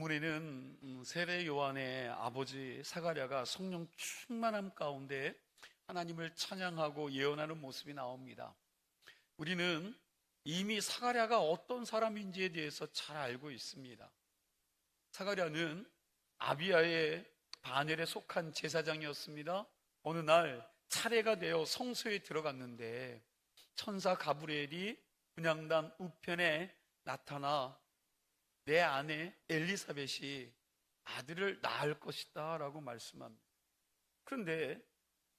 본문에는 세례 요한의 아버지 사가랴가 성령 충만함 가운데 하나님을 찬양하고 예언하는 모습이 나옵니다. 우리는 이미 사가랴가 어떤 사람인지에 대해서 잘 알고 있습니다. 사가랴는 아비야의 반열에 속한 제사장이었습니다. 어느 날 차례가 되어 성소에 들어갔는데 천사 가브리엘이 분향단 우편에 나타나 내 아내 엘리사벳이 아들을 낳을 것이다 라고 말씀합니다. 그런데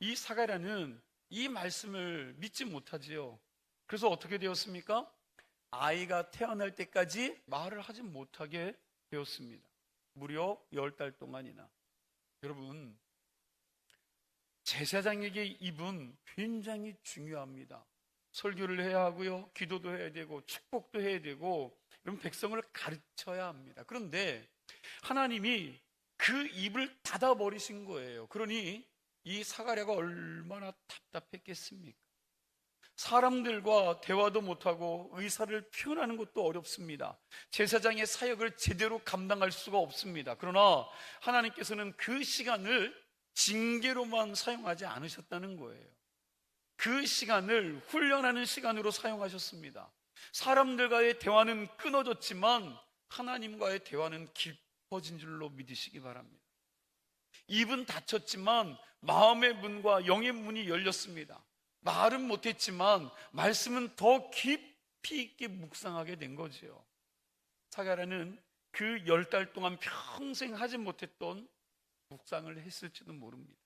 이 사가랴는 이 말씀을 믿지 못하지요. 그래서 어떻게 되었습니까? 아이가 태어날 때까지 말을 하지 못하게 되었습니다. 무려 10달 동안이나. 여러분, 제사장에게 입은 굉장히 중요합니다. 설교를 해야 하고요, 기도도 해야 되고 축복도 해야 되고, 이런 백성을 가르쳐야 합니다. 그런데 하나님이 그 입을 닫아버리신 거예요. 그러니 이 사가랴가 얼마나 답답했겠습니까? 사람들과 대화도 못하고 의사를 표현하는 것도 어렵습니다. 제사장의 사역을 제대로 감당할 수가 없습니다. 그러나 하나님께서는 그 시간을 징계로만 사용하지 않으셨다는 거예요. 그 시간을 훈련하는 시간으로 사용하셨습니다. 사람들과의 대화는 끊어졌지만 하나님과의 대화는 깊어진 줄로 믿으시기 바랍니다. 입은 닫혔지만 마음의 문과 영의 문이 열렸습니다. 말은 못했지만 말씀은 더 깊이 있게 묵상하게 된 거지요. 사가랴는 그 10달 동안 평생 하지 못했던 묵상을 했을지도 모릅니다.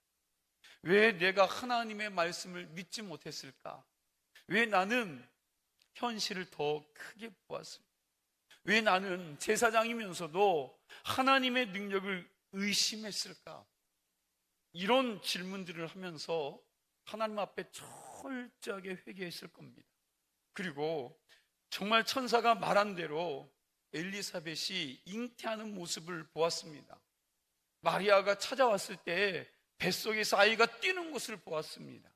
왜 내가 하나님의 말씀을 믿지 못했을까? 왜 나는 현실을 더 크게 보았을까? 왜 나는 제사장이면서도 하나님의 능력을 의심했을까? 이런 질문들을 하면서 하나님 앞에 철저하게 회개했을 겁니다. 그리고 정말 천사가 말한 대로 엘리사벳이 잉태하는 모습을 보았습니다. 마리아가 찾아왔을 때 뱃속에서 아이가 뛰는 것을 보았습니다.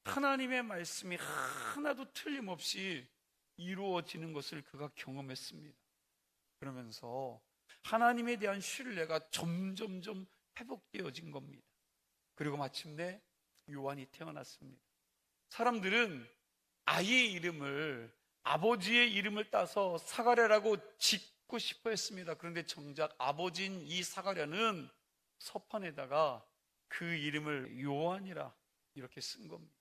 하나님의 말씀이 하나도 틀림없이 이루어지는 것을 그가 경험했습니다. 그러면서 하나님에 대한 신뢰가 점점점 회복되어진 겁니다. 그리고 마침내 요한이 태어났습니다. 사람들은 아이의 이름을 아버지의 이름을 따서 사가랴라고 짓고 싶어 했습니다. 그런데 정작 아버지인 이 사가랴는 서판에다가 그 이름을 요한이라 이렇게 쓴 겁니다.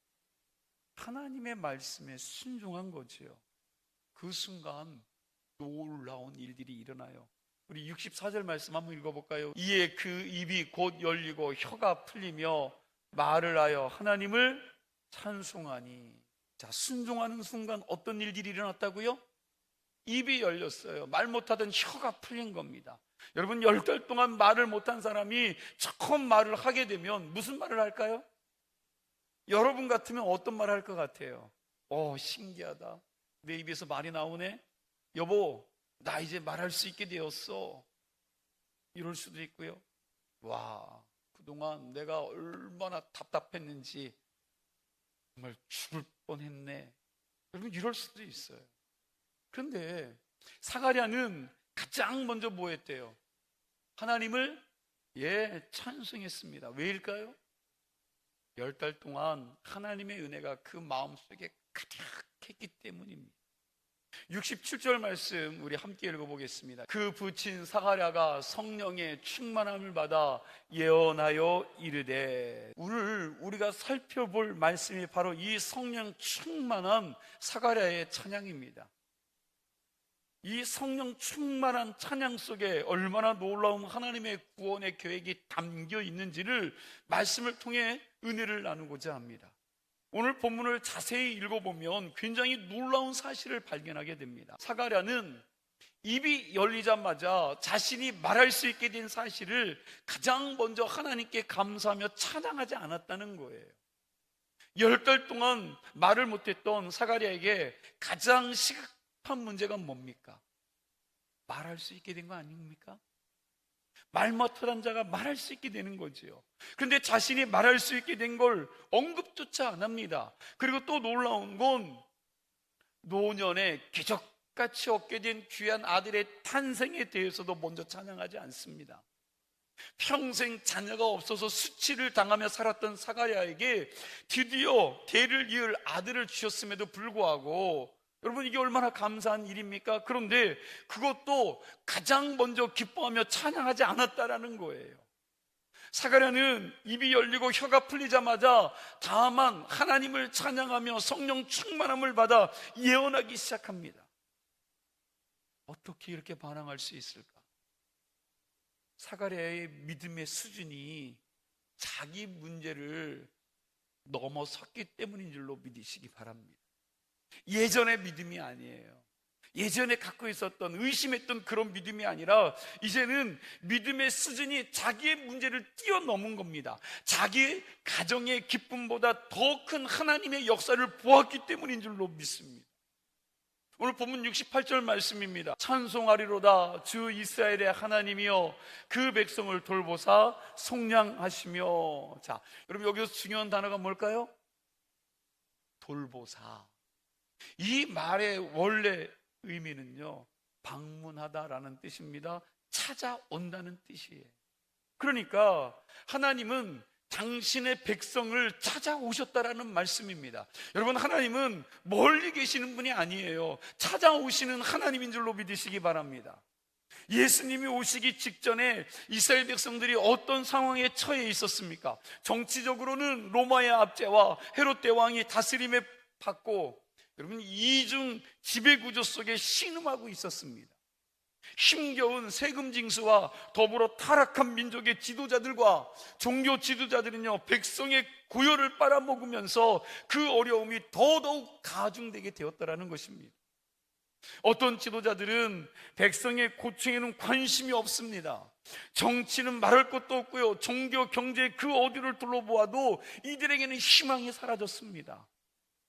하나님의 말씀에 순종한 거지요. 그 순간 놀라운 일들이 일어나요. 우리 64절 말씀 한번 읽어볼까요? 이에 그 입이 곧 열리고 혀가 풀리며 말을 하여 하나님을 찬송하니. 자, 순종하는 순간 어떤 일들이 일어났다고요? 입이 열렸어요. 말 못하던 혀가 풀린 겁니다. 여러분, 10달 동안 말을 못한 사람이 처음 말을 하게 되면 무슨 말을 할까요? 여러분 같으면 어떤 말을 할 것 같아요? 신기하다. 내 입에서 말이 나오네. 여보, 나 이제 말할 수 있게 되었어. 이럴 수도 있고요. 와, 그동안 내가 얼마나 답답했는지 정말 죽을 뻔했네. 여러분, 이럴 수도 있어요. 그런데 사가랴는 가장 먼저 뭐 했대요? 하나님을 찬송했습니다. 왜일까요? 10달 동안 하나님의 은혜가 그 마음속에 가득했기 때문입니다. 67절 말씀 우리 함께 읽어보겠습니다. 그 부친 사가랴가 성령의 충만함을 받아 예언하여 이르되. 오늘 우리가 살펴볼 말씀이 바로 이 성령 충만한 사가랴의 찬양입니다. 이 성령 충만한 찬양 속에 얼마나 놀라운 하나님의 구원의 계획이 담겨 있는지를 말씀을 통해 은혜를 나누고자 합니다. 오늘 본문을 자세히 읽어보면 굉장히 놀라운 사실을 발견하게 됩니다. 사가랴는 입이 열리자마자 자신이 말할 수 있게 된 사실을 가장 먼저 하나님께 감사하며 찬양하지 않았다는 거예요. 10달 동안 말을 못했던 사가랴에게 가장 시급한 문제가 뭡니까? 말할 수 있게 된 거 아닙니까? 말 못하던 자가 말할 수 있게 되는 거지요. 그런데 자신이 말할 수 있게 된 걸 언급조차 안 합니다. 그리고 또 놀라운 건 노년의 기적적인 똑같이 얻게 된 귀한 아들의 탄생에 대해서도 먼저 찬양하지 않습니다. 평생 자녀가 없어서 수치를 당하며 살았던 사가랴에게 드디어 대를 이을 아들을 주셨음에도 불구하고, 여러분, 이게 얼마나 감사한 일입니까? 그런데 그것도 가장 먼저 기뻐하며 찬양하지 않았다라는 거예요. 사가랴는 입이 열리고 혀가 풀리자마자 다만 하나님을 찬양하며 성령 충만함을 받아 예언하기 시작합니다. 어떻게 이렇게 반항할 수 있을까? 사가랴의 믿음의 수준이 자기 문제를 넘어섰기 때문인 줄로 믿으시기 바랍니다. 예전의 믿음이 아니에요. 예전에 갖고 있었던, 의심했던 그런 믿음이 아니라 이제는 믿음의 수준이 자기의 문제를 뛰어넘은 겁니다. 자기 가정의 기쁨보다 더 큰 하나님의 역사를 보았기 때문인 줄로 믿습니다. 오늘 본문 68절 말씀입니다. 찬송하리로다 주 이스라엘의 하나님이여 그 백성을 돌보사 속량하시며. 자, 여러분, 여기서 중요한 단어가 뭘까요? 돌보사. 이 말의 원래 의미는요, 방문하다라는 뜻입니다. 찾아온다는 뜻이에요. 그러니까 하나님은 당신의 백성을 찾아오셨다라는 말씀입니다. 여러분, 하나님은 멀리 계시는 분이 아니에요. 찾아오시는 하나님인 줄로 믿으시기 바랍니다. 예수님이 오시기 직전에 이스라엘 백성들이 어떤 상황에 처해 있었습니까? 정치적으로는 로마의 압제와 헤롯 대왕이 다스림에 받고, 여러분, 이중 지배구조 속에 신음하고 있었습니다. 힘겨운 세금 징수와 더불어 타락한 민족의 지도자들과 종교 지도자들은요, 백성의 고열을 빨아먹으면서 그 어려움이 더더욱 가중되게 되었다라는 것입니다. 어떤 지도자들은 백성의 고충에는 관심이 없습니다. 정치는 말할 것도 없고요, 종교, 경제 그 어디를 둘러보아도 이들에게는 희망이 사라졌습니다.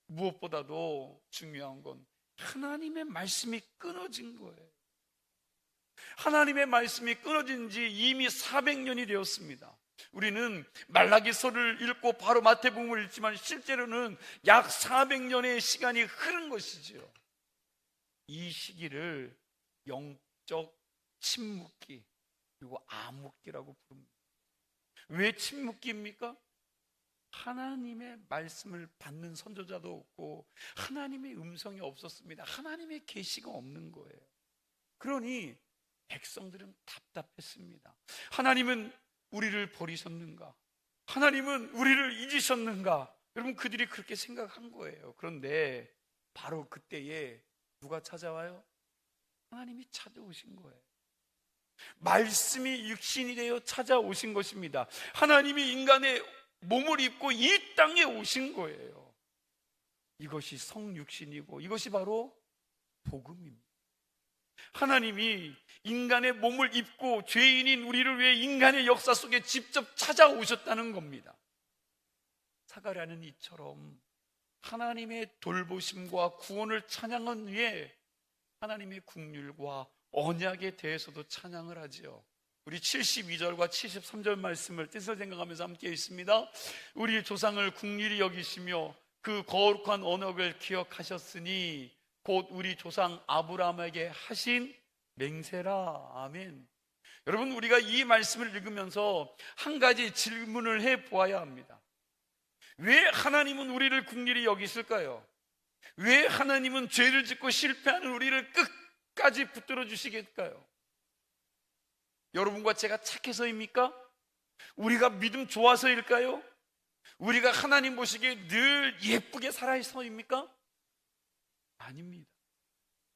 무엇보다도 중요한 건 하나님의 말씀이 끊어진 거예요. 하나님의 말씀이 끊어진 지 이미 400년이 되었습니다. 우리는 말라기서를 읽고 바로 마태복음을 읽지만 실제로는 약 400년의 시간이 흐른 것이지요. 이 시기를 영적 침묵기, 그리고 암묵기라고 부릅니다. 왜 침묵기입니까? 하나님의 말씀을 받는 선조자도 없고 하나님의 음성이 없었습니다. 하나님의 계시가 없는 거예요. 그러니 백성들은 답답했습니다. 하나님은 우리를 버리셨는가? 하나님은 우리를 잊으셨는가? 여러분, 그들이 그렇게 생각한 거예요. 그런데 바로 그때에 누가 찾아와요? 하나님이 찾아오신 거예요. 말씀이 육신이 되어 찾아오신 것입니다. 하나님이 인간의 몸을 입고 이 땅에 오신 거예요. 이것이 성육신이고 이것이 바로 복음입니다. 하나님이 인간의 몸을 입고 죄인인 우리를 위해 인간의 역사 속에 직접 찾아오셨다는 겁니다. 사가랴는 이처럼 하나님의 돌보심과 구원을 찬양한 후에 하나님의 긍휼과 언약에 대해서도 찬양을 하지요. 우리 72절과 73절 말씀을 뜻을 생각하면서 함께 있습니다. 우리 조상을 긍휼히 여기시며 그 거룩한 언약을 기억하셨으니 곧 우리 조상 아브라함에게 하신 맹세라. 아멘. 여러분, 우리가 이 말씀을 읽으면서 한 가지 질문을 해 보아야 합니다. 왜 하나님은 우리를 긍휼히 여기실까요? 왜 하나님은 죄를 짓고 실패하는 우리를 끝까지 붙들어 주시겠까요? 여러분과 제가 착해서입니까? 우리가 믿음 좋아서일까요? 우리가 하나님 보시기에 늘 예쁘게 살아서입니까? 아닙니다.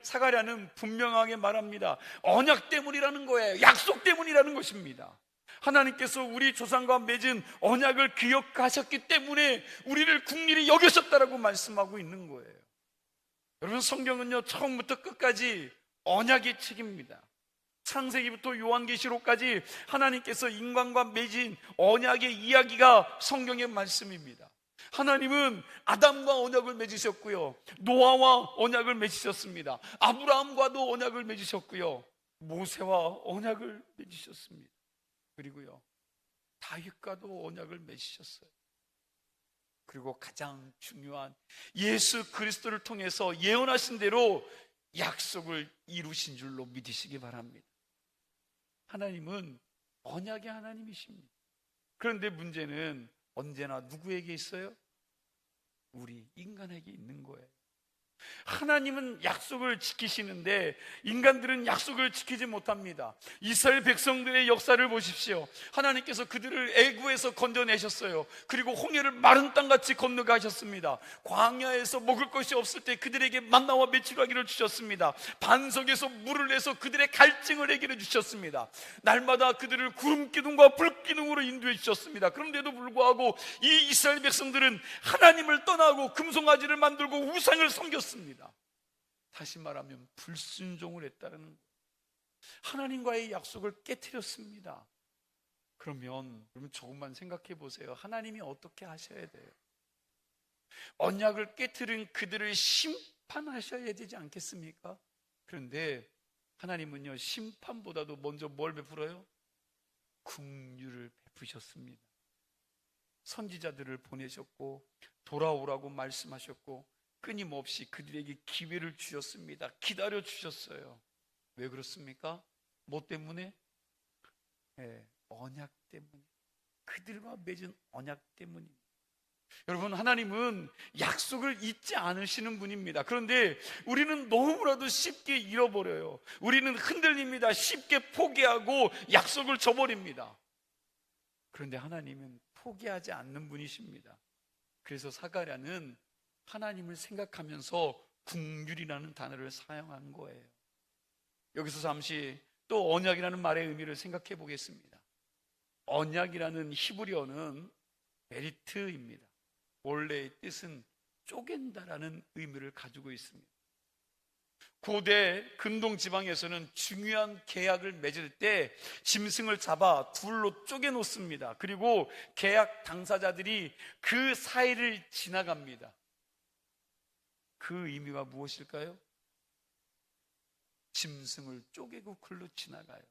사가랴는 분명하게 말합니다. 언약 때문이라는 거예요. 약속 때문이라는 것입니다. 하나님께서 우리 조상과 맺은 언약을 기억하셨기 때문에 우리를 긍휼히 여기셨다라고 말씀하고 있는 거예요. 여러분, 성경은요, 처음부터 끝까지 언약의 책입니다. 창세기부터 요한계시록까지 하나님께서 인간과 맺은 언약의 이야기가 성경의 말씀입니다. 하나님은 아담과 언약을 맺으셨고요, 노아와 언약을 맺으셨습니다. 아브라함과도 언약을 맺으셨고요, 모세와 언약을 맺으셨습니다. 그리고요, 다윗과도 언약을 맺으셨어요. 그리고 가장 중요한 예수 그리스도를 통해서 예언하신 대로 약속을 이루신 줄로 믿으시기 바랍니다. 하나님은 언약의 하나님이십니다. 그런데 문제는 언제나 누구에게 있어요? 우리 인간에게 있는 거예요. 하나님은 약속을 지키시는데 인간들은 약속을 지키지 못합니다. 이스라엘 백성들의 역사를 보십시오. 하나님께서 그들을 애굽에서 건져내셨어요. 그리고 홍해를 마른 땅같이 건너가셨습니다. 광야에서 먹을 것이 없을 때 그들에게 만나와 메추라기를 주셨습니다. 반석에서 물을 내서 그들의 갈증을 해결해 주셨습니다. 날마다 그들을 구름 기둥과 불 기둥으로 인도해 주셨습니다. 그런데도 불구하고 이 이스라엘 백성들은 하나님을 떠나고 금송아지를 만들고 우상을 섬겼습니다. 다시 말하면 불순종을 했다는 거예요. 하나님과의 약속을 깨트렸습니다. 그러면 조금만 생각해 보세요. 하나님이 어떻게 하셔야 돼요? 언약을 깨트린 그들을 심판하셔야 되지 않겠습니까? 그런데 하나님은요, 심판보다도 먼저 뭘 베풀어요? 긍휼을 베푸셨습니다. 선지자들을 보내셨고 돌아오라고 말씀하셨고 끊임없이 그들에게 기회를 주셨습니다. 기다려 주셨어요. 왜 그렇습니까? 뭐 때문에? 언약 때문에. 그들과 맺은 언약 때문입니다. 여러분, 하나님은 약속을 잊지 않으시는 분입니다. 그런데 우리는 너무나도 쉽게 잃어버려요. 우리는 흔들립니다. 쉽게 포기하고 약속을 저버립니다. 그런데 하나님은 포기하지 않는 분이십니다. 그래서 사가랴는 하나님을 생각하면서 긍휼이라는 단어를 사용한 거예요. 여기서 잠시 또 언약이라는 말의 의미를 생각해 보겠습니다. 언약이라는 히브리어는 베리트입니다. 원래의 뜻은 쪼갠다라는 의미를 가지고 있습니다. 고대 근동 지방에서는 중요한 계약을 맺을 때 짐승을 잡아 둘로 쪼개 놓습니다. 그리고 계약 당사자들이 그 사이를 지나갑니다. 그 의미가 무엇일까요? 짐승을 쪼개고 글로 지나가요.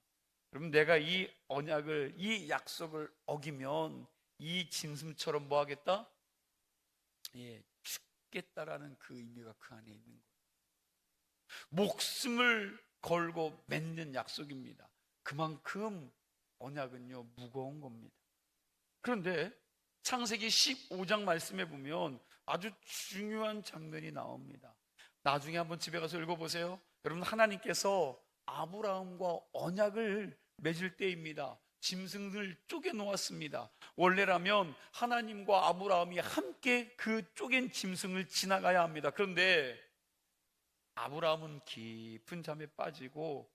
그럼 내가 이 언약을, 이 약속을 어기면 이 짐승처럼 뭐 하겠다? 죽겠다라는 그 의미가 그 안에 있는 거예요. 목숨을 걸고 맺는 약속입니다. 그만큼 언약은요, 무거운 겁니다. 그런데 창세기 15장 말씀에 보면 아주 중요한 장면이 나옵니다. 나중에 한번 집에 가서 읽어보세요. 여러분, 하나님께서 아브라함과 언약을 맺을 때입니다. 짐승을 쪼개 놓았습니다. 원래라면 하나님과 아브라함이 함께 그 쪼갠 짐승을 지나가야 합니다. 그런데 아브라함은 깊은 잠에 빠지고,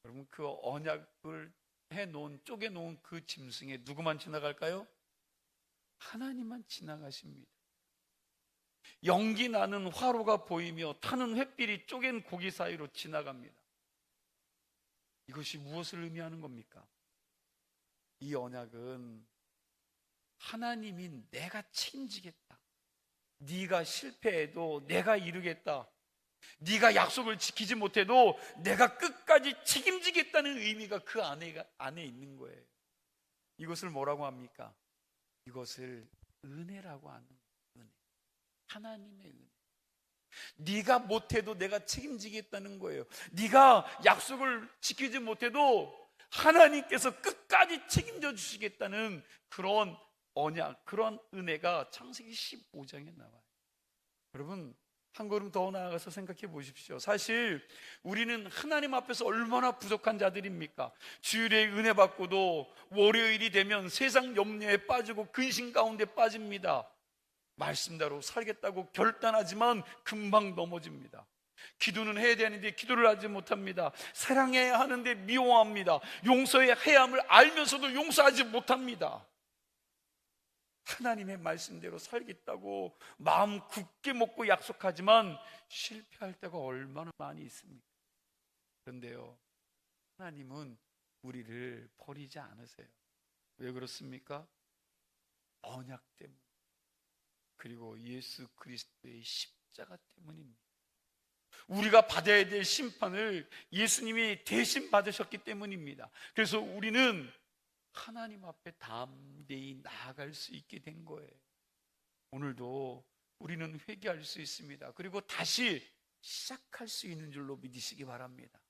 여러분, 그 언약을 해놓은, 쪼개놓은 그 짐승에 누구만 지나갈까요? 하나님만 지나가십니다. 연기 나는 화로가 보이며 타는 횃불이 쪼갠 고기 사이로 지나갑니다. 이것이 무엇을 의미하는 겁니까? 이 언약은 하나님이 내가 책임지겠다, 네가 실패해도 내가 이루겠다, 네가 약속을 지키지 못해도 내가 끝까지 책임지겠다는 의미가 그 안에 있는 거예요. 이것을 뭐라고 합니까? 이것을 은혜라고 하는 거예요. 은혜. 하나님의 은혜. 네가 못해도 내가 책임지겠다는 거예요. 네가 약속을 지키지 못해도 하나님께서 끝까지 책임져 주시겠다는 그런 언약, 그런 은혜가 창세기 15장에 나와요. 여러분, 한 걸음 더 나아가서 생각해 보십시오. 사실 우리는 하나님 앞에서 얼마나 부족한 자들입니까? 주일에 은혜 받고도 월요일이 되면 세상 염려에 빠지고 근심 가운데 빠집니다. 말씀대로 살겠다고 결단하지만 금방 넘어집니다. 기도는 해야 되는데 기도를 하지 못합니다. 사랑해야 하는데 미워합니다. 용서해야 함을 알면서도 용서하지 못합니다. 하나님의 말씀대로 살겠다고 마음 굳게 먹고 약속하지만 실패할 때가 얼마나 많이 있습니까? 그런데요, 하나님은 우리를 버리지 않으세요. 왜 그렇습니까? 언약 때문에, 그리고 예수 그리스도의 십자가 때문입니다. 우리가 받아야 될 심판을 예수님이 대신 받으셨기 때문입니다. 그래서 우리는 하나님 앞에 담대히 나아갈 수 있게 된 거예요. 오늘도 우리는 회개할 수 있습니다. 그리고 다시 시작할 수 있는 줄로 믿으시기 바랍니다.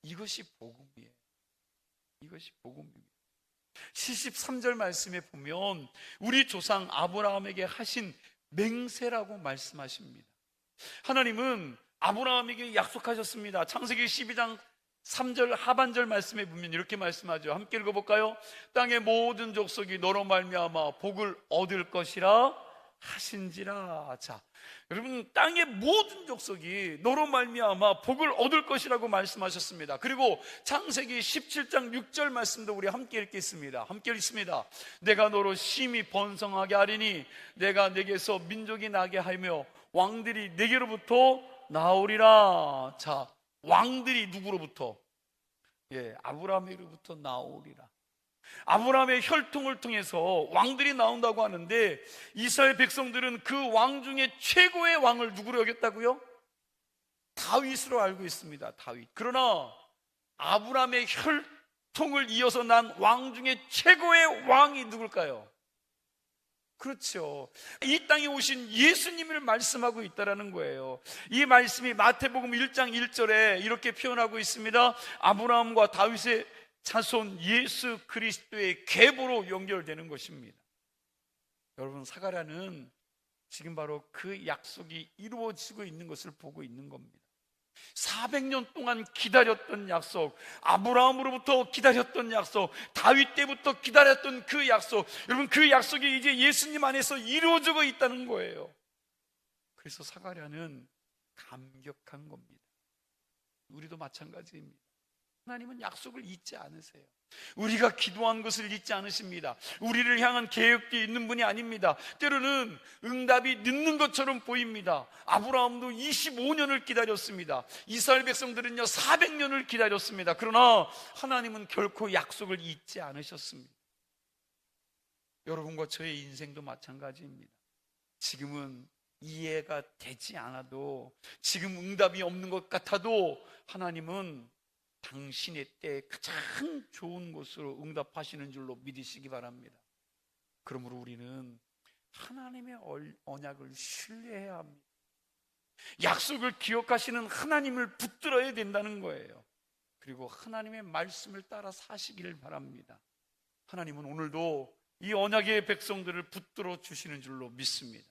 이것이 복음이에요. 이것이 복음입니다. 73절 말씀에 보면 우리 조상 아브라함에게 하신 맹세라고 말씀하십니다. 하나님은 아브라함에게 약속하셨습니다. 창세기 12장 3절 하반절 말씀에 보면 이렇게 말씀하죠. 함께 읽어볼까요? 땅의 모든 족속이 너로 말미암아 복을 얻을 것이라 하신지라. 자, 여러분, 땅의 모든 족속이 너로 말미암아 복을 얻을 것이라고 말씀하셨습니다. 그리고 창세기 17장 6절 말씀도 우리 함께 읽겠습니다. 함께 읽습니다. 내가 너로 심히 번성하게 하리니 내가 내게서 민족이 나게 하며 왕들이 내게로부터 나오리라. 자, 왕들이 누구로부터? 아브라함으로부터 나오리라. 아브라함의 혈통을 통해서 왕들이 나온다고 하는데 이스라엘 백성들은 그 왕 중에 최고의 왕을 누구로 여겼다고요? 다윗으로 알고 있습니다. 다윗. 그러나 아브라함의 혈통을 이어서 난 왕 중에 최고의 왕이 누굴까요? 그렇죠. 이 땅에 오신 예수님을 말씀하고 있다는 거예요. 이 말씀이 마태복음 1장 1절에 이렇게 표현하고 있습니다. 아브라함과 다윗의 자손 예수 그리스도의 계보로 연결되는 것입니다. 여러분, 사가랴는 지금 바로 그 약속이 이루어지고 있는 것을 보고 있는 겁니다. 400년 동안 기다렸던 약속, 아브라함으로부터 기다렸던 약속, 다윗 때부터 기다렸던 그 약속, 여러분, 그 약속이 이제 예수님 안에서 이루어지고 있다는 거예요. 그래서 사가랴는 감격한 겁니다. 우리도 마찬가지입니다. 하나님은 약속을 잊지 않으세요. 우리가 기도한 것을 잊지 않으십니다. 우리를 향한 계획도 있는 분이 아닙니다. 때로는 응답이 늦는 것처럼 보입니다. 아브라함도 25년을 기다렸습니다. 이스라엘 백성들은요 400년을 기다렸습니다. 그러나 하나님은 결코 약속을 잊지 않으셨습니다. 여러분과 저의 인생도 마찬가지입니다. 지금은 이해가 되지 않아도, 지금 응답이 없는 것 같아도 하나님은 당신의 때에 가장 좋은 것으로 응답하시는 줄로 믿으시기 바랍니다. 그러므로 우리는 하나님의 언약을 신뢰해야 합니다. 약속을 기억하시는 하나님을 붙들어야 된다는 거예요. 그리고 하나님의 말씀을 따라 사시기를 바랍니다. 하나님은 오늘도 이 언약의 백성들을 붙들어 주시는 줄로 믿습니다.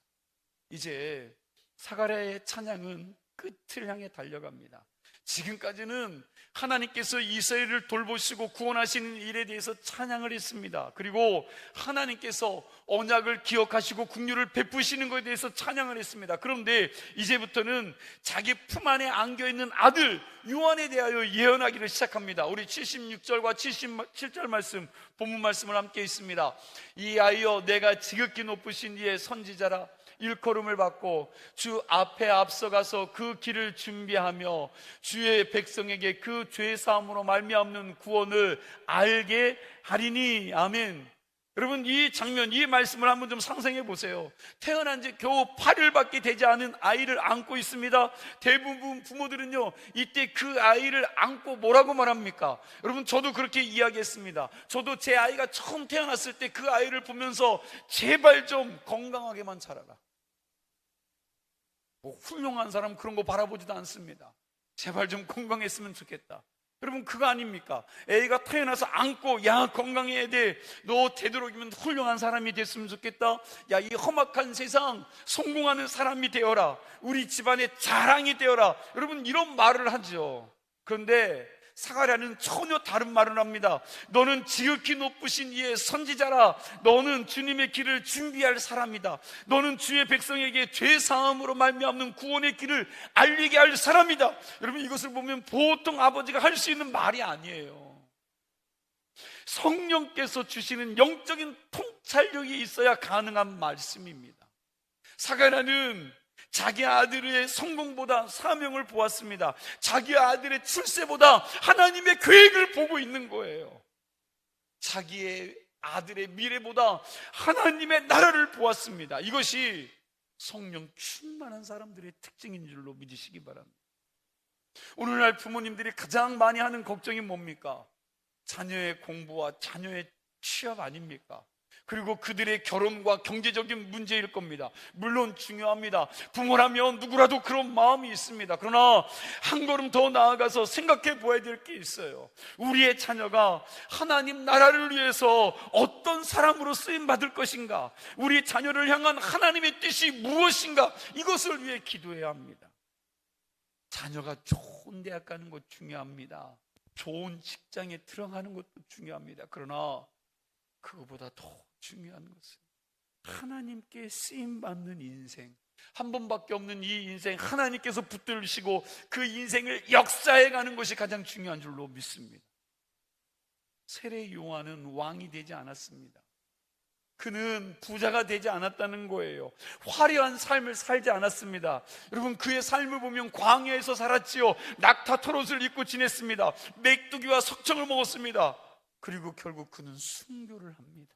이제 사가랴의 찬양은 끝을 향해 달려갑니다. 지금까지는 하나님께서 이스라엘을 돌보시고 구원하시는 일에 대해서 찬양을 했습니다. 그리고 하나님께서 언약을 기억하시고 긍휼을 베푸시는 것에 대해서 찬양을 했습니다. 그런데 이제부터는 자기 품 안에 안겨있는 아들 요한에 대하여 예언하기를 시작합니다. 우리 76절과 77절 말씀, 본문 말씀을 함께 있습니다. 이 아이여, 내가 지극히 높으신 이의 선지자라. 일컬음을 받고 주 앞에 앞서가서 그 길을 준비하며 주의 백성에게 그 죄사함으로 말미암는 구원을 알게 하리니. 아멘. 여러분, 이 장면, 이 말씀을 한번 좀 상상해 보세요. 태어난 지 겨우 8일밖에 되지 않은 아이를 안고 있습니다. 대부분 부모들은요 이때 그 아이를 안고 뭐라고 말합니까? 여러분, 저도 그렇게 이야기했습니다. 저도 제 아이가 처음 태어났을 때 그 아이를 보면서 제발 좀 건강하게만 자라라. 뭐 훌륭한 사람 그런 거 바라보지도 않습니다. 제발 좀 건강했으면 좋겠다. 여러분, 그거 아닙니까? 애가 태어나서 안고, 야, 건강해야 돼. 너 되도록이면 훌륭한 사람이 됐으면 좋겠다. 야, 이 험악한 세상 성공하는 사람이 되어라. 우리 집안의 자랑이 되어라. 여러분, 이런 말을 하죠. 그런데 사가랴는 전혀 다른 말을 합니다. 너는 지극히 높으신 이의 선지자라. 너는 주님의 길을 준비할 사람이다. 너는 주의 백성에게 죄사함으로 말미암는 구원의 길을 알리게 할 사람이다. 여러분, 이것을 보면 보통 아버지가 할 수 있는 말이 아니에요. 성령께서 주시는 영적인 통찰력이 있어야 가능한 말씀입니다. 사가랴는 자기 아들의 성공보다 사명을 보았습니다. 자기 아들의 출세보다 하나님의 계획을 보고 있는 거예요. 자기의 아들의 미래보다 하나님의 나라를 보았습니다. 이것이 성령 충만한 사람들의 특징인 줄로 믿으시기 바랍니다. 오늘날 부모님들이 가장 많이 하는 걱정이 뭡니까? 자녀의 공부와 자녀의 취업 아닙니까? 그리고 그들의 결혼과 경제적인 문제일 겁니다. 물론 중요합니다. 부모라면 누구라도 그런 마음이 있습니다. 그러나 한 걸음 더 나아가서 생각해 보아야 될 게 있어요. 우리의 자녀가 하나님 나라를 위해서 어떤 사람으로 쓰임 받을 것인가, 우리 자녀를 향한 하나님의 뜻이 무엇인가, 이것을 위해 기도해야 합니다. 자녀가 좋은 대학 가는 것 중요합니다. 좋은 직장에 들어가는 것도 중요합니다. 그러나 그거보다 더 중요한 것은 하나님께 쓰임받는 인생, 한 번밖에 없는 이 인생, 하나님께서 붙들으시고 그 인생을 역사해 가는 것이 가장 중요한 줄로 믿습니다. 세례 요한은 왕이 되지 않았습니다. 그는 부자가 되지 않았다는 거예요. 화려한 삶을 살지 않았습니다. 여러분, 그의 삶을 보면 광야에서 살았지요. 낙타 털옷을 입고 지냈습니다. 메뚜기와 석청을 먹었습니다. 그리고 결국 그는 순교를 합니다.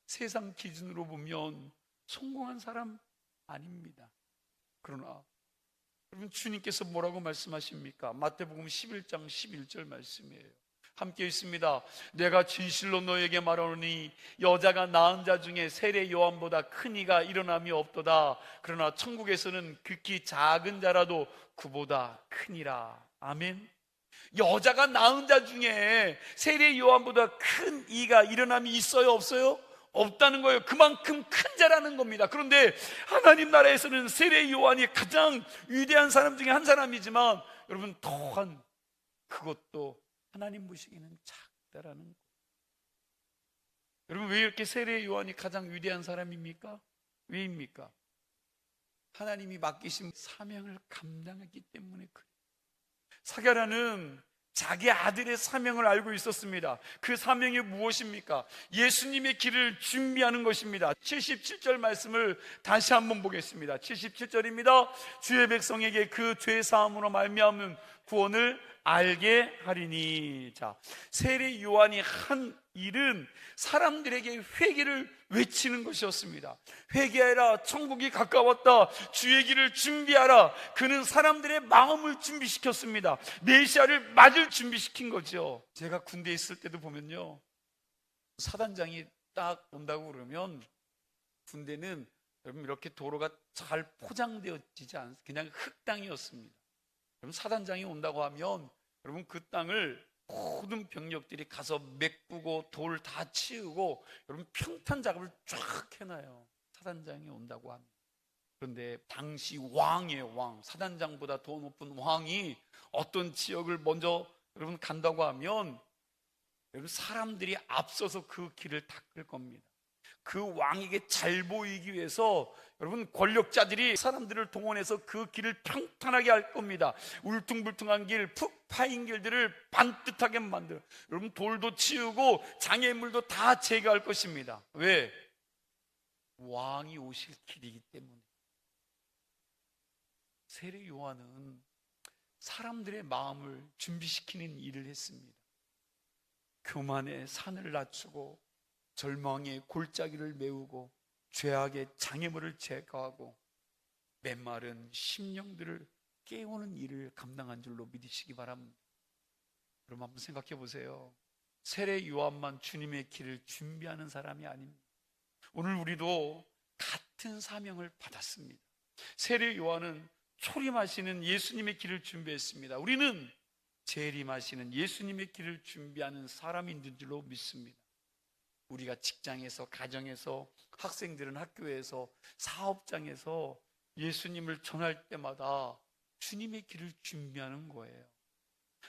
세상 기준으로 보면 성공한 사람 아닙니다. 그러나 여러분, 주님께서 뭐라고 말씀하십니까? 마태복음 11장 11절 말씀이에요. 함께 있습니다. 내가 진실로 너에게 말하노니 여자가 낳은 자 중에 세례 요한보다 큰 이가 일어남이 없도다. 그러나 천국에서는 극히 작은 자라도 그보다 크니라. 아멘. 여자가 낳은 자 중에 세례 요한보다 큰 이가 일어남이 있어요, 없어요? 없다는 거예요. 그만큼 큰 자라는 겁니다. 그런데 하나님 나라에서는 세례 요한이 가장 위대한 사람 중에 한 사람이지만 여러분, 또한 그것도 하나님 보시기에는 작다라는 거예요. 여러분, 왜 이렇게 세례 요한이 가장 위대한 사람입니까? 왜입니까? 하나님이 맡기신 사명을 감당했기 때문에 그래요. 사게라는 자기 아들의 사명을 알고 있었습니다. 그 사명이 무엇입니까? 예수님의 길을 준비하는 것입니다. 77절 말씀을 다시 한번 보겠습니다. 77절입니다. 주의 백성에게 그 죄 사함으로 말미암는 구원을 알게 하리니. 자, 세례 요한이 한 일은 사람들에게 회개를 외치는 것이었습니다. 회개하라, 천국이 가까웠다, 주의 길을 준비하라. 그는 사람들의 마음을 준비시켰습니다. 메시아를 맞을 준비시킨 거죠. 제가 군대에 있을 때도 보면요, 사단장이 딱 온다고 그러면 군대는 여러분 이렇게 도로가 잘 포장되어지지 않, 그냥 흙땅이었습니다. 여러분, 사단장이 온다고 하면 여러분 그 땅을 모든 병력들이 가서 메꾸고 돌 다 치우고 여러분 평탄 작업을 쫙 해놔요. 사단장이 온다고 합니다. 그런데 당시 왕이에요, 왕. 사단장보다 더 높은 왕이 어떤 지역을 먼저 여러분 간다고 하면 여러분 사람들이 앞서서 그 길을 닦을 겁니다. 그 왕에게 잘 보이기 위해서 여러분 권력자들이 사람들을 동원해서 그 길을 평탄하게 할 겁니다. 울퉁불퉁한 길, 푹 파인 길들을 반듯하게 만들어 여러분 돌도 치우고 장애물도 다 제거할 것입니다. 왜? 왕이 오실 길이기 때문에. 세례 요한은 사람들의 마음을 준비시키는 일을 했습니다. 교만의 산을 낮추고 절망의 골짜기를 메우고 죄악의 장애물을 제거하고 메마른 심령들을 깨우는 일을 감당한 줄로 믿으시기 바랍니다. 그럼 한번 생각해 보세요. 세례 요한만 주님의 길을 준비하는 사람이 아닙니다. 오늘 우리도 같은 사명을 받았습니다. 세례 요한은 초림하시는 예수님의 길을 준비했습니다. 우리는 재림하시는 예수님의 길을 준비하는 사람인 줄로 믿습니다. 우리가 직장에서, 가정에서, 학생들은 학교에서, 사업장에서 예수님을 전할 때마다 주님의 길을 준비하는 거예요.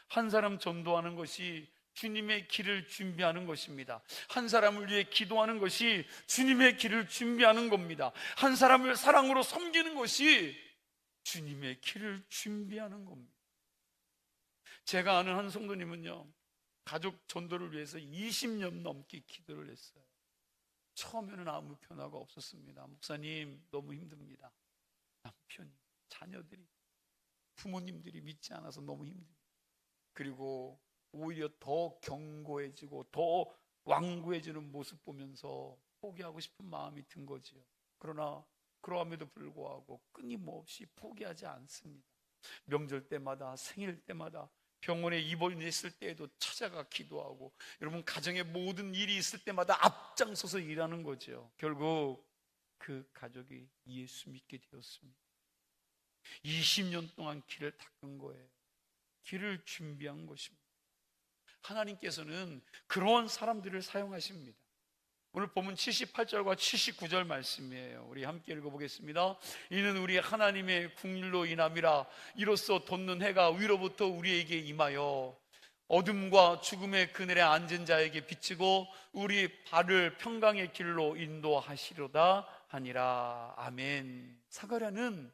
한 사람 전도하는 것이 주님의 길을 준비하는 것입니다. 한 사람을 위해 기도하는 것이 주님의 길을 준비하는 겁니다. 한 사람을 사랑으로 섬기는 것이 주님의 길을 준비하는 겁니다. 제가 아는 한 성도님은요, 가족 전도를 위해서 20년 넘게 기도를 했어요. 처음에는 아무 변화가 없었습니다. 목사님, 너무 힘듭니다. 남편이, 자녀들이, 부모님들이 믿지 않아서 너무 힘듭니다. 그리고 오히려 더 견고해지고 더 완고해지는 모습 보면서 포기하고 싶은 마음이 든 거지요. 그러나 그러함에도 불구하고 끊임없이 포기하지 않습니다. 명절 때마다, 생일 때마다 병원에 입원했을 때에도 찾아가 기도하고, 여러분 가정에 모든 일이 있을 때마다 앞장서서 일하는 거죠. 결국 그 가족이 예수 믿게 되었습니다. 20년 동안 길을 닦은 거예요. 길을 준비한 것입니다. 하나님께서는 그런 사람들을 사용하십니다. 오늘 본문 78절과 79절 말씀이에요. 우리 함께 읽어보겠습니다. 이는 우리 하나님의 국률로 인함이라. 이로써 돋는 해가 위로부터 우리에게 임하여 어둠과 죽음의 그늘에 앉은 자에게 비치고 우리 발을 평강의 길로 인도하시려다 하니라. 아멘. 사가랴는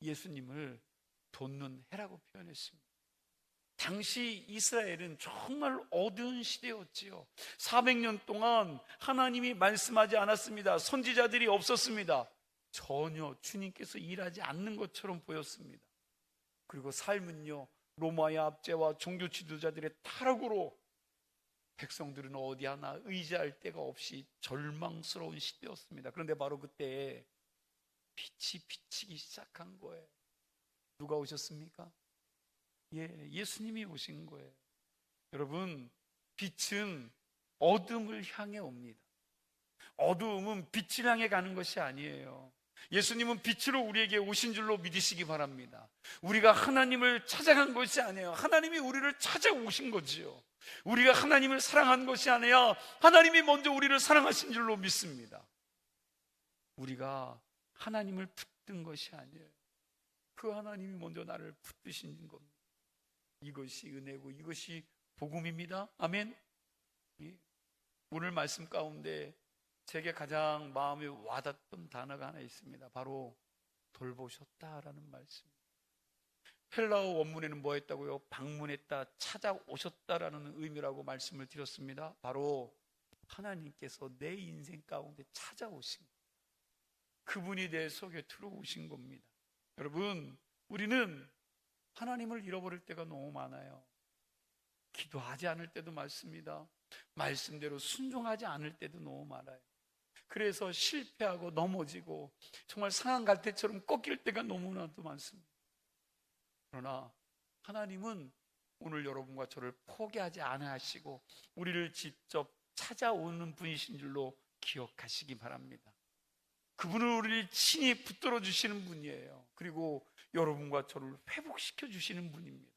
예수님을 돋는 해라고 표현했습니다. 당시 이스라엘은 정말 어두운 시대였지요. 400년 동안 하나님이 말씀하지 않았습니다. 선지자들이 없었습니다. 전혀 주님께서 일하지 않는 것처럼 보였습니다. 그리고 삶은요, 로마의 압제와 종교 지도자들의 타락으로 백성들은 어디 하나 의지할 데가 없이 절망스러운 시대였습니다. 그런데 바로 그때 빛이 비치기 시작한 거예요. 누가 오셨습니까? 예수님이 오신 거예요. 여러분, 빛은 어둠을 향해 옵니다. 어두움은 빛을 향해 가는 것이 아니에요. 예수님은 빛으로 우리에게 오신 줄로 믿으시기 바랍니다. 우리가 하나님을 찾아간 것이 아니에요. 하나님이 우리를 찾아오신 거지요. 우리가 하나님을 사랑한 것이 아니라 하나님이 먼저 우리를 사랑하신 줄로 믿습니다. 우리가 하나님을 붙든 것이 아니에요. 그 하나님이 먼저 나를 붙드신 겁니다. 이것이 은혜고 이것이 복음입니다. 아멘. 오늘 말씀 가운데 제게 가장 마음에 와닿던 단어가 하나 있습니다. 바로 돌보셨다라는 말씀. 헬라어 원문에는 뭐 했다고요? 방문했다, 찾아오셨다라는 의미라고 말씀을 드렸습니다. 바로 하나님께서 내 인생 가운데 찾아오신 거예요. 그분이 내 속에 들어오신 겁니다. 여러분, 우리는 하나님을 잃어버릴 때가 너무 많아요. 기도하지 않을 때도 많습니다. 말씀대로 순종하지 않을 때도 너무 많아요. 그래서 실패하고 넘어지고 정말 상한 갈대처럼 꺾일 때가 너무나도 많습니다. 그러나 하나님은 오늘 여러분과 저를 포기하지 않아 하시고 우리를 직접 찾아오는 분이신 줄로 기억하시기 바랍니다. 그분은 우리를 친히 붙들어 주시는 분이에요. 그리고 여러분과 저를 회복시켜 주시는 분입니다.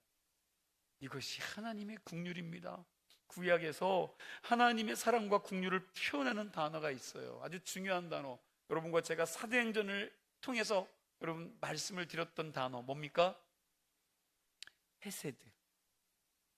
이것이 하나님의 국률입니다. 구약에서 하나님의 사랑과 국률을 표현하는 단어가 있어요. 아주 중요한 단어. 여러분과 제가 사도행전을 통해서 여러분 말씀을 드렸던 단어 뭡니까? 헤세드.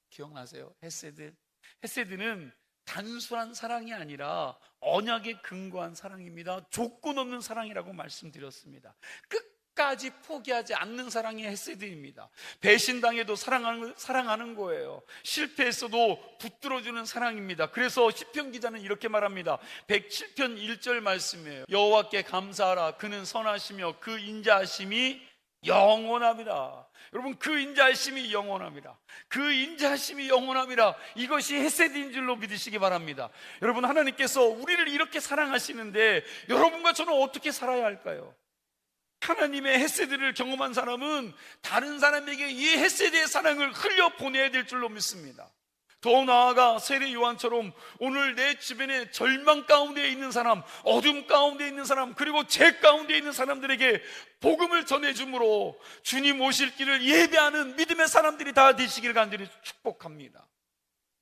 기억나세요? 헤세드. 헤세드는 단순한 사랑이 아니라 언약에 근거한 사랑입니다. 조건 없는 사랑이라고 말씀드렸습니다. 끝까지 포기하지 않는 사랑이 헤세드입니다. 배신당해도 사랑하는 거예요. 실패했어도 붙들어주는 사랑입니다. 그래서 시편 기자는 이렇게 말합니다. 107편 1절 말씀이에요. 여호와께 감사하라. 그는 선하시며 그 인자하심이 영원합니다. 여러분, 그 인자하심이 영원합니다. 그 인자하심이 영원합니다. 이것이 헤세드인 줄로 믿으시기 바랍니다. 여러분, 하나님께서 우리를 이렇게 사랑하시는데 여러분과 저는 어떻게 살아야 할까요? 하나님의 헤세드를 경험한 사람은 다른 사람에게 이 헤세드의 사랑을 흘려보내야 될 줄로 믿습니다. 더 나아가 세례 요한처럼 오늘 내 주변에 절망 가운데 있는 사람, 어둠 가운데 있는 사람, 그리고 죄 가운데 있는 사람들에게 복음을 전해줌으로 주님 오실 길을 예배하는 믿음의 사람들이 다 되시기를 간절히 축복합니다.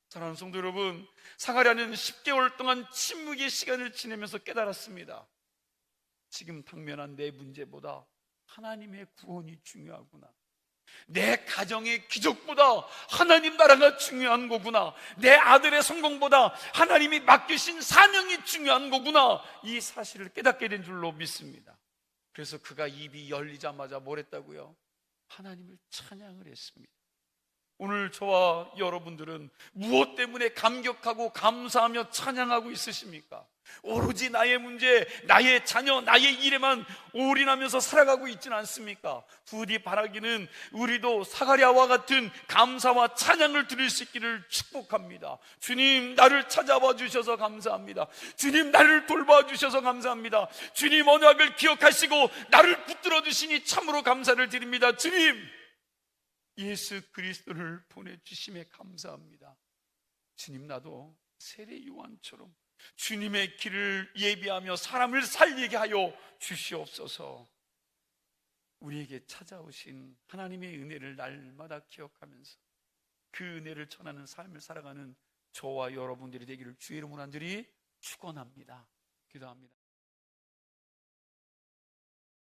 사랑하는 성도 여러분, 사가랴는 10개월 동안 침묵의 시간을 지내면서 깨달았습니다. 지금 당면한 내 문제보다 하나님의 구원이 중요하구나. 내 가정의 기적보다 하나님 나라가 중요한 거구나. 내 아들의 성공보다 하나님이 맡기신 사명이 중요한 거구나. 이 사실을 깨닫게 된 줄로 믿습니다. 그래서 그가 입이 열리자마자 뭘 했다고요? 하나님을 찬양을 했습니다. 오늘 저와 여러분들은 무엇 때문에 감격하고 감사하며 찬양하고 있으십니까? 오로지 나의 문제, 나의 자녀, 나의 일에만 올인하면서 살아가고 있지는 않습니까? 부디 바라기는 우리도 사가랴와 같은 감사와 찬양을 드릴 수 있기를 축복합니다. 주님, 나를 찾아와 주셔서 감사합니다. 주님, 나를 돌봐 주셔서 감사합니다. 주님, 언약을 기억하시고 나를 붙들어 주시니 참으로 감사를 드립니다. 주님, 예수 그리스도를 보내주심에 감사합니다. 주님, 나도 세례 요한처럼 주님의 길을 예비하며 사람을 살리게 하여 주시옵소서. 우리에게 찾아오신 하나님의 은혜를 날마다 기억하면서 그 은혜를 전하는 삶을 살아가는 저와 여러분들이 되기를 주의 이름으로 간절히 축원합니다. 기도합니다.